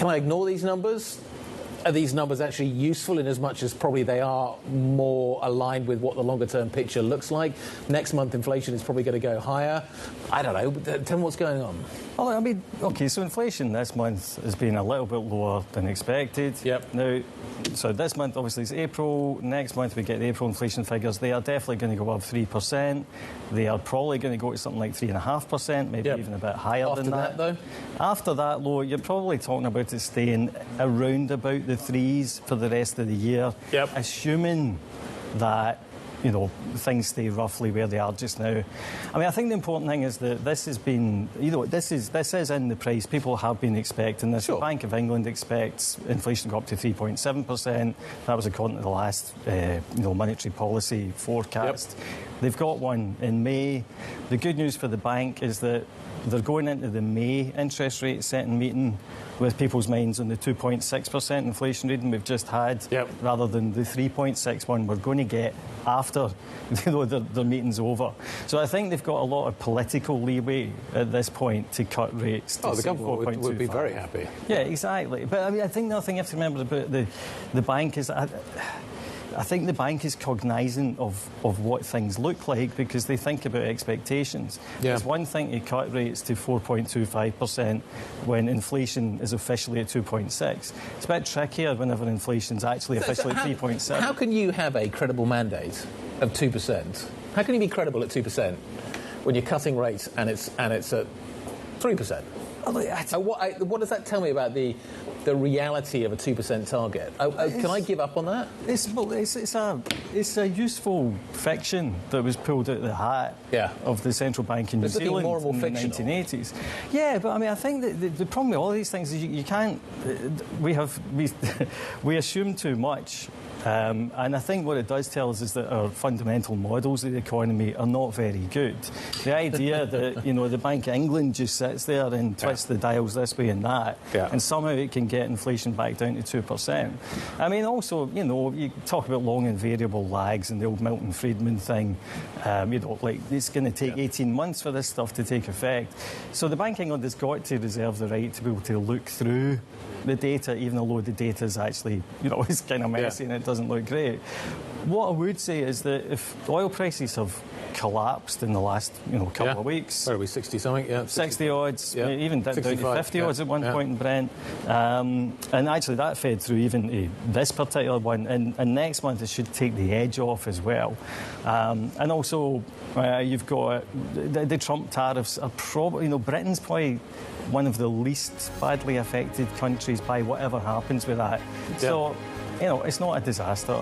can I ignore these numbers? Are these numbers actually useful in as much as probably they are more aligned with what the longer-term picture looks like? Next month, inflation is probably going to go higher. I don't know. Tell me what's going on. Well, I mean, OK, so inflation this month has been a little bit lower than expected. Yep. Now, so this month, obviously, is April. Next month, we get the April inflation figures. They are definitely going to go up 3%. They are probably going to go to something like 3.5%, maybe even a bit higher than that. After that, though? After that, though, you're probably talking about it staying around about the threes for the rest of the year, assuming that, you know, things stay roughly where they are just now. I mean, I think the important thing is that this has been, you know, this is in the price. People have been expecting this. The Bank of England expects inflation to go up to 3.7%. That was according to the last, monetary policy forecast. They've got one in May. The good news for the bank is that they're going into the May interest rate setting meeting with people's minds on the 2.6% inflation reading we've just had, rather than the 3.61 we're going to get after their meeting's over. So I think they've got a lot of political leeway at this point to cut rates. To the government would be very happy. Yeah, exactly. But I mean, I think the other thing you have to remember about the bank is I think the bank is cognisant of what things look like because they think about expectations. It's one thing to cut rates to 4.25% when inflation is officially at 2.6. It's a bit trickier whenever inflation's actually officially at 3.7. How can you have a credible mandate of 2%? How can you be credible at 2% when you're cutting rates and it's at 3%? What does that tell me about the reality of a 2% target? Can I give up on that? It's a useful fiction that was pulled out of the hat of the central bank in New Zealand in the 1980s. Yeah, but I mean, I think that the problem with all these things is you can't. We assume too much. And I think what it does tell us is that our fundamental models of the economy are not very good. The idea that, the Bank of England just sits there and twists the dials this way and that, and somehow it can get inflation back down to 2%. I mean, also, you talk about long and variable lags and the old Milton Friedman thing, it's going to take 18 months for this stuff to take effect. So the Bank of England has got to reserve the right to be able to look through the data, even though the data is actually, it's kind of messy and it doesn't look great. What I would say is that if oil prices have collapsed in the last, couple of weeks. Where are we, 60-something? 60 odds, even down to 50 odds at one point in Brent. And actually that fed through even to this particular one. And next month it should take the edge off as well. And also you've got the Trump tariffs are probably, Britain's probably one of the least badly affected countries by whatever happens with that. So, it's not a disaster.